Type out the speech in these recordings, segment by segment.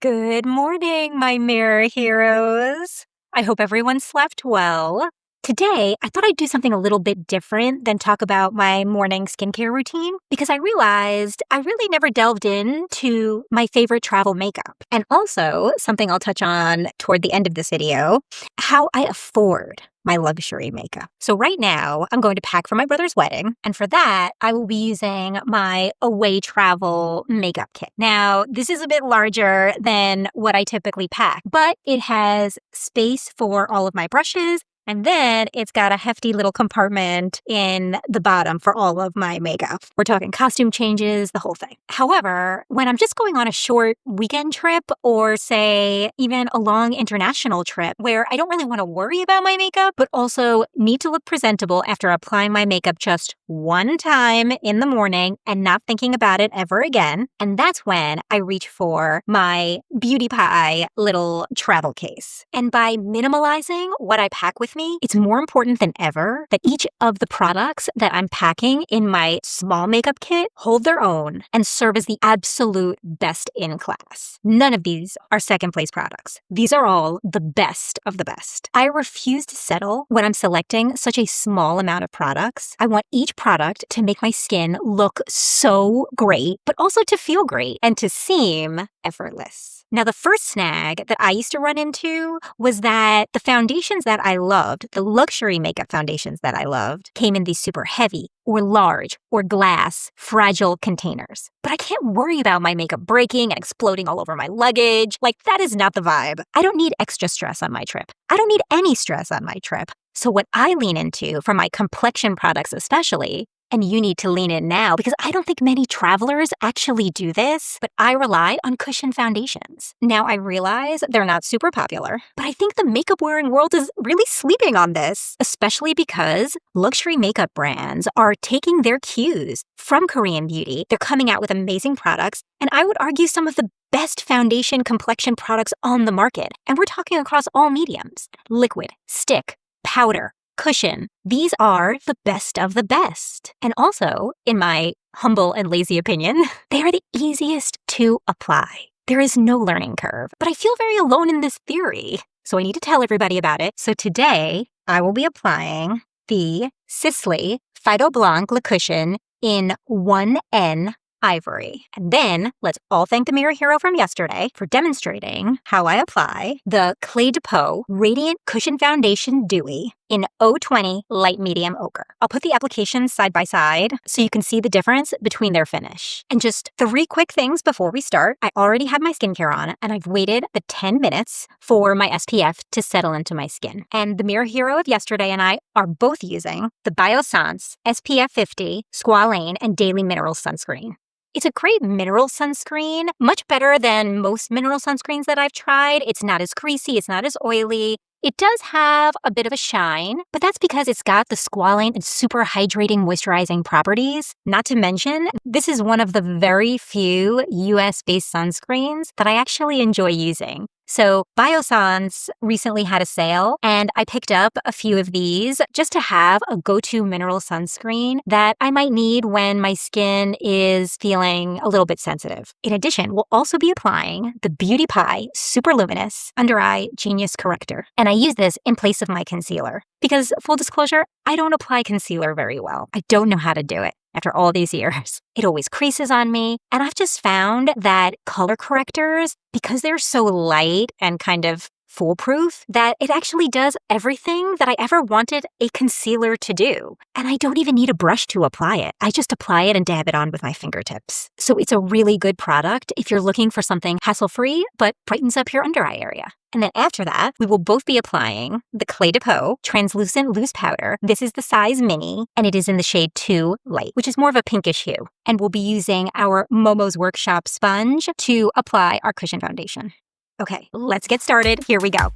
Good morning, my mirror heroes. I hope everyone slept well. Today, I thought I'd do something a little bit different than talk about my morning skincare routine because I realized I really never delved into my favorite travel makeup. And also, something I'll touch on toward the end of this video, how I afford my luxury makeup. So right now, I'm going to pack for my brother's wedding. And for that, I will be using my away travel makeup kit. Now, this is a bit larger than what I typically pack, but it has space for all of my brushes. And then it's got a hefty little compartment in the bottom for all of my makeup. We're talking costume changes, the whole thing. However, when I'm just going on a short weekend trip or say even a long international trip where I don't really want to worry about my makeup, but also need to look presentable after applying my makeup just one time in the morning and not thinking about it ever again. And that's when I reach for my Beauty Pie little travel case. And by minimalizing what I pack with me, it's more important than ever that each of the products that I'm packing in my small makeup kit hold their own and serve as the absolute best in class. None of these are second place products. These are all the best of the best. I refuse to settle when I'm selecting such a small amount of products. I want each product to make my skin look so great, but also to feel great and to seem effortless. Now, the first snag that I used to run into was that the foundations that I loved, the luxury makeup foundations that I loved, came in these super heavy or large or glass, fragile containers. But I can't worry about my makeup breaking and exploding all over my luggage. Like, that is not the vibe. I don't need extra stress on my trip. I don't need any stress on my trip. So what I lean into for my complexion products especially, and you need to lean in now because I don't think many travelers actually do this, but I rely on cushion foundations. Now I realize they're not super popular, but I think the makeup wearing world is really sleeping on this, especially because luxury makeup brands are taking their cues from Korean beauty. They're coming out with amazing products, and I would argue some of the best foundation complexion products on the market. And we're talking across all mediums: liquid, stick, powder, cushion. These are the best of the best. And also, in my humble and lazy opinion, they are the easiest to apply. There is no learning curve, but I feel very alone in this theory. So I need to tell everybody about it. So today, I will be applying the Sisley Phyto Blanc Le Cushion in 1N Ivory. And then let's all thank the mirror hero from yesterday for demonstrating how I apply the Clé de Peau Radiant Cushion Foundation Dewy in 020 Light Medium Ochre. I'll put the applications side by side so you can see the difference between their finish. And just 3 quick things before we start. I already have my skincare on and I've waited the 10 minutes for my SPF to settle into my skin. And the mirror hero of yesterday and I are both using the Biossance SPF 50 Squalane and Daily Mineral Sunscreen. It's a great mineral sunscreen, much better than most mineral sunscreens that I've tried. It's not as greasy, it's not as oily. It does have a bit of a shine, but that's because it's got the squalane and super hydrating moisturizing properties. Not to mention, this is one of the very few US-based sunscreens that I actually enjoy using. So Biossance recently had a sale and I picked up a few of these just to have a go-to mineral sunscreen that I might need when my skin is feeling a little bit sensitive. In addition, we'll also be applying the Beauty Pie Super Luminous Under Eye Genius Corrector. And I use this in place of my concealer because, full disclosure, I don't apply concealer very well. I don't know how to do it. After all these years, it always creases on me. And I've just found that color correctors, because they're so light and kind of foolproof, that it actually does everything that I ever wanted a concealer to do. And I don't even need a brush to apply it. I just apply it and dab it on with my fingertips. So it's a really good product if you're looking for something hassle-free, but brightens up your under eye area. And then after that, we will both be applying the Clé de Peau Translucent Loose Powder. This is the size mini, and it is in the shade 2 Light, which is more of a pinkish hue. And we'll be using our Momo's Workshop sponge to apply our cushion foundation. Okay, let's get started. Here we go.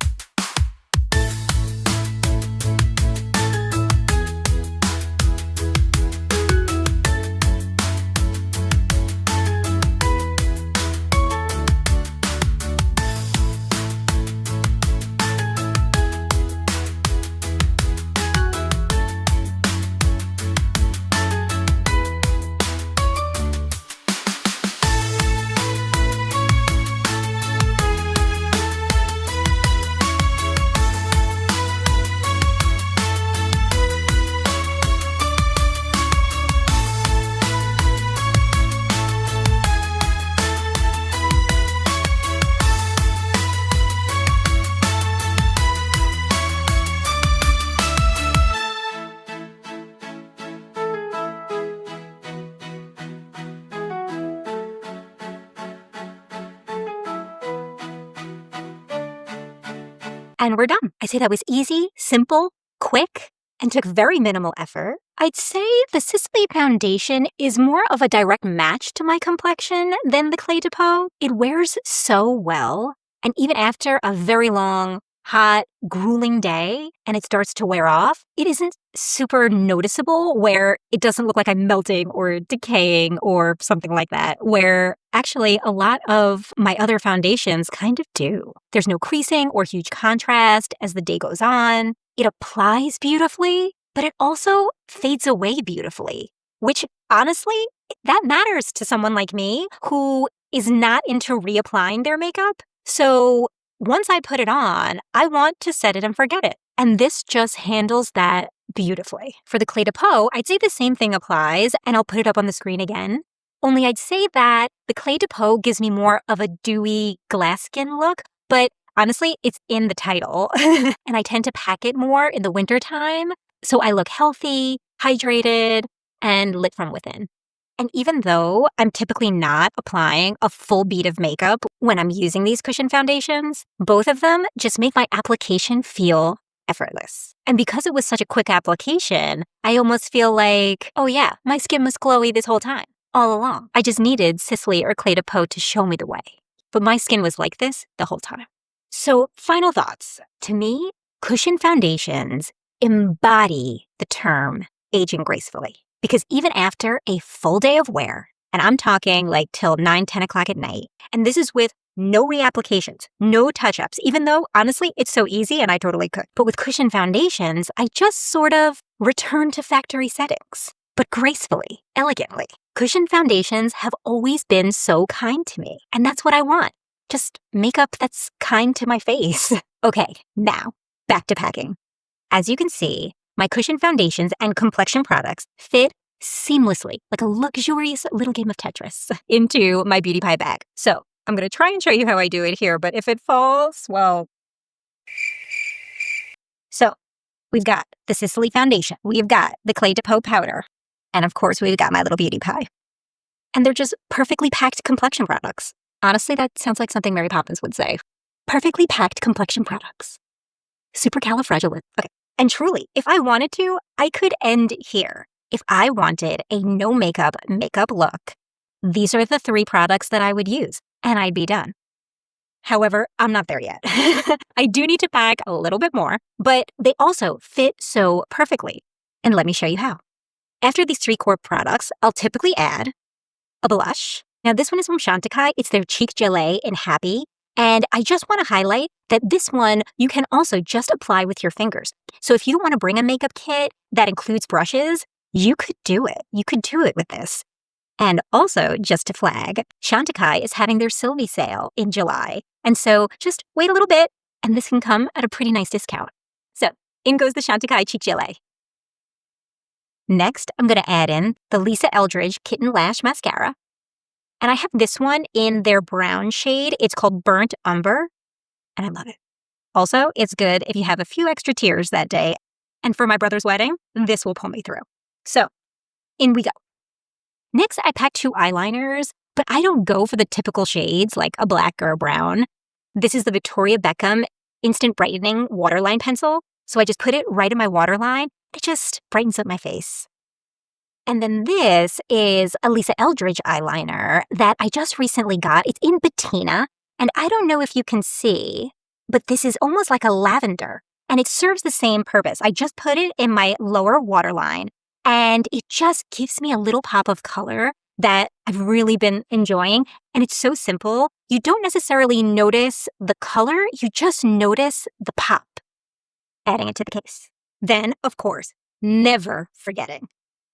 and we're done. I'd say that was easy, simple, quick, and took very minimal effort. I'd say the Sisley foundation is more of a direct match to my complexion than the Clé de Peau. It wears so well, and even after a very long, hot, grueling day and it starts to wear off, it isn't super noticeable where it doesn't look like I'm melting or decaying or something like that, where actually a lot of my other foundations kind of do. There's no creasing or huge contrast as the day goes on. It applies beautifully, but it also fades away beautifully, which honestly, that matters to someone like me who is not into reapplying their makeup. So once I put it on, I want to set it and forget it. And this just handles that beautifully. For the Clé de Peau, I'd say the same thing applies, and I'll put it up on the screen again. Only I'd say that the Clé de Peau gives me more of a dewy glass skin look, but honestly, it's in the title. And I tend to pack it more in the wintertime, so I look healthy, hydrated, and lit from within. And even though I'm typically not applying a full bead of makeup when I'm using these cushion foundations, both of them just make my application feel effortless. And because it was such a quick application, I almost feel like, oh yeah, my skin was glowy this whole time, all along. I just needed Sisley or Clé de Peau to show me the way. But my skin was like this the whole time. So, final thoughts. To me, cushion foundations embody the term aging gracefully. Because even after a full day of wear, and I'm talking like till 9, 10 o'clock at night, and this is with no reapplications, no touch-ups, even though, honestly, it's so easy and I totally could. But with cushion foundations, I just sort of return to factory settings, but gracefully, elegantly. Cushion foundations have always been so kind to me, and that's what I want. Just makeup that's kind to my face. Okay, now, back to packing. As you can see, my cushion foundations and complexion products fit seamlessly, like a luxurious little game of Tetris, into my beauty pie bag. So I'm going to try and show you how I do it here, but if it falls, well. So we've got the Sisley foundation, we've got the Clé de Peau powder, and of course we've got my little beauty pie. And they're just perfectly packed complexion products. Honestly, that sounds like something Mary Poppins would say. Perfectly packed complexion products. Supercalifragilistic. Okay. And truly, if I wanted to, I could end here. If I wanted a no makeup look, these are the 3 products that I would use, and I'd be done. However, I'm not there yet. I do need to pack a little bit more, but they also fit so perfectly. And let me show you how. After these 3 core products, I'll typically add a blush. Now, this one is from Chantecaille. It's their Cheek Gelée in Happy. And I just want to highlight that this one you can also just apply with your fingers. So if you don't want to bring a makeup kit that includes brushes, you could do it. You could do it with this. And also, just to flag, Chantecaille is having their Sylvie sale in July. And so just wait a little bit, and this can come at a pretty nice discount. So in goes the Chantecaille Cheek Gelée. Next, I'm going to add in the Lisa Eldridge Kitten Lash Mascara. And I have this one in their brown shade. It's called Burnt Umber, and I love it. Also, it's good if you have a few extra tears that day. And for my brother's wedding, this will pull me through. So, in we go. Next, I pack 2 eyeliners, but I don't go for the typical shades like a black or a brown. This is the Victoria Beckham Instant Brightening Waterline Pencil. So I just put it right in my waterline. It just brightens up my face. And then this is a Lisa Eldridge eyeliner that I just recently got. It's in Patina, and I don't know if you can see, but this is almost like a lavender, and it serves the same purpose. I just put it in my lower waterline, and it just gives me a little pop of color that I've really been enjoying, and it's so simple. You don't necessarily notice the color, you just notice the pop. Adding it to the case. Then, of course, never forgetting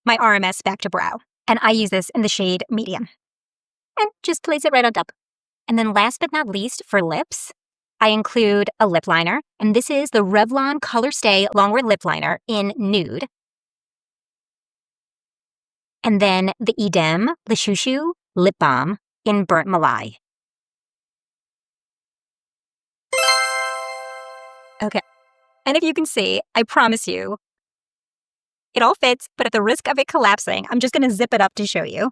my RMS Back to Brow. And I use this in the shade medium. And just place it right on top. And then last but not least, for lips, I include a lip liner. And this is the Revlon Color Stay Longwear Lip Liner in Nude. And then the Edam Le Chouchou Lip Balm in Burnt Malai. Okay. And if you can see, I promise you, it all fits, but at the risk of it collapsing, I'm just going to zip it up to show you.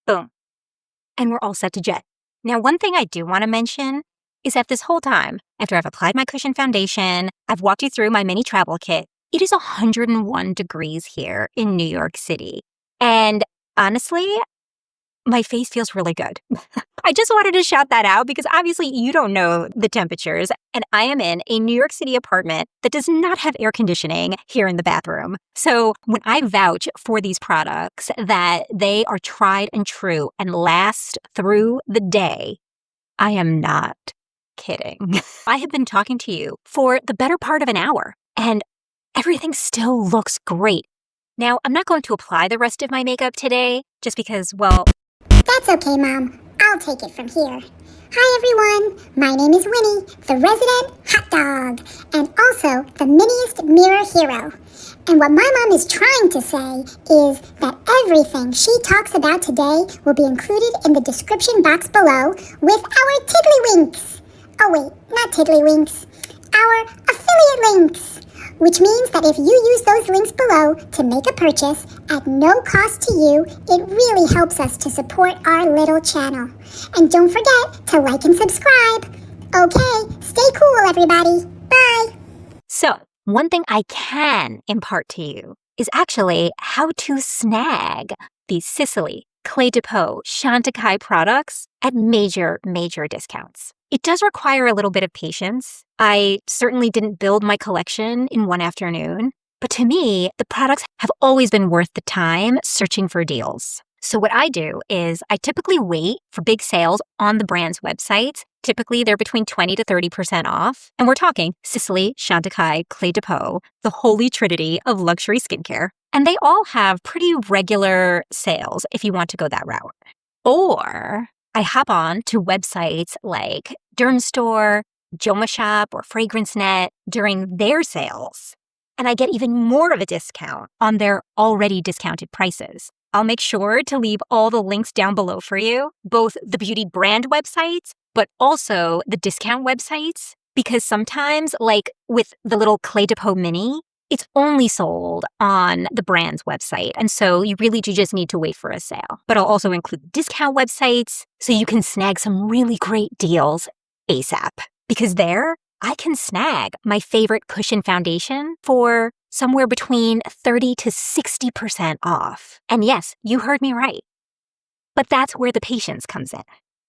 Boom. and we're all set to jet. Now, one thing I do want to mention is that this whole time, after I've applied my cushion foundation, I've walked you through my mini travel kit, it is 101 degrees here in New York City. And honestly, my face feels really good. I just wanted to shout that out because obviously you don't know the temperatures, and I am in a New York City apartment that does not have air conditioning here in the bathroom. So when I vouch for these products that they are tried and true and last through the day, I am not kidding. I have been talking to you for the better part of an hour, and everything still looks great. Now, I'm not going to apply the rest of my makeup today just because, well, that's okay, Mom. I'll take it from here. Hi, everyone. My name is Winnie, the resident hot dog, and also the miniest mirror hero. And what my mom is trying to say is that everything she talks about today will be included in the description box below with our tiddlywinks. Oh, wait, not tiddlywinks. Our affiliate links. Which means that if you use those links below to make a purchase at no cost to you, it really helps us to support our little channel. And don't forget to like and subscribe. Okay, stay cool, everybody. Bye. So, one thing I can impart to you is actually how to snag these Sisley, Clé de Peau, Chantecaille products at major discounts. It does require a little bit of patience. I certainly didn't build my collection in one afternoon, but to me, the products have always been worth the time searching for deals. So what I do is I typically wait for big sales on the brand's websites. Typically, they're between 20 to 30% off. And we're talking Sisley, Chantecaille, Clé de Peau, the holy trinity of luxury skincare. And they all have pretty regular sales if you want to go that route. Or I hop on to websites like Dermstore, Joma Shop, or FragranceNet during their sales, and I get even more of a discount on their already discounted prices. I'll make sure to leave all the links down below for you, both the beauty brand websites, but also the discount websites, because sometimes, like with the little Clé de Peau mini, it's only sold on the brand's website, and so you really do just need to wait for a sale. But I'll also include discount websites so you can snag some really great deals ASAP. Because there, I can snag my favorite cushion foundation for somewhere between 30 to 60% off. And yes, you heard me right. But that's where the patience comes in.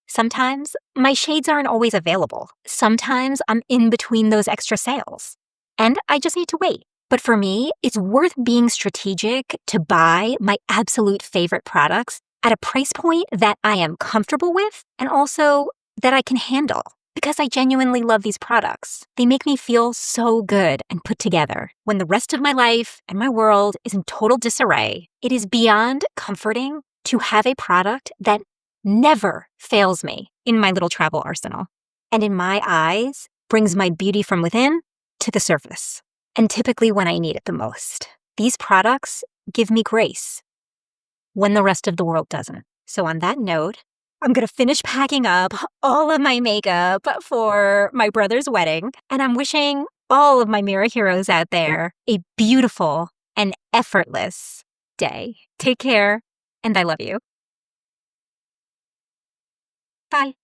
Sometimes my shades aren't always available. Sometimes I'm in between those extra sales, and I just need to wait. But for me, it's worth being strategic to buy my absolute favorite products at a price point that I am comfortable with and also that I can handle. Because I genuinely love these products. They make me feel so good and put together. When the rest of my life and my world is in total disarray, it is beyond comforting to have a product that never fails me in my little travel arsenal. And in my eyes, brings my beauty from within to the surface. And typically when I need it the most. These products give me grace when the rest of the world doesn't. So on that note, I'm going to finish packing up all of my makeup for my brother's wedding, and I'm wishing all of my mirror heroes out there a beautiful and effortless day. Take care, and I love you. Bye.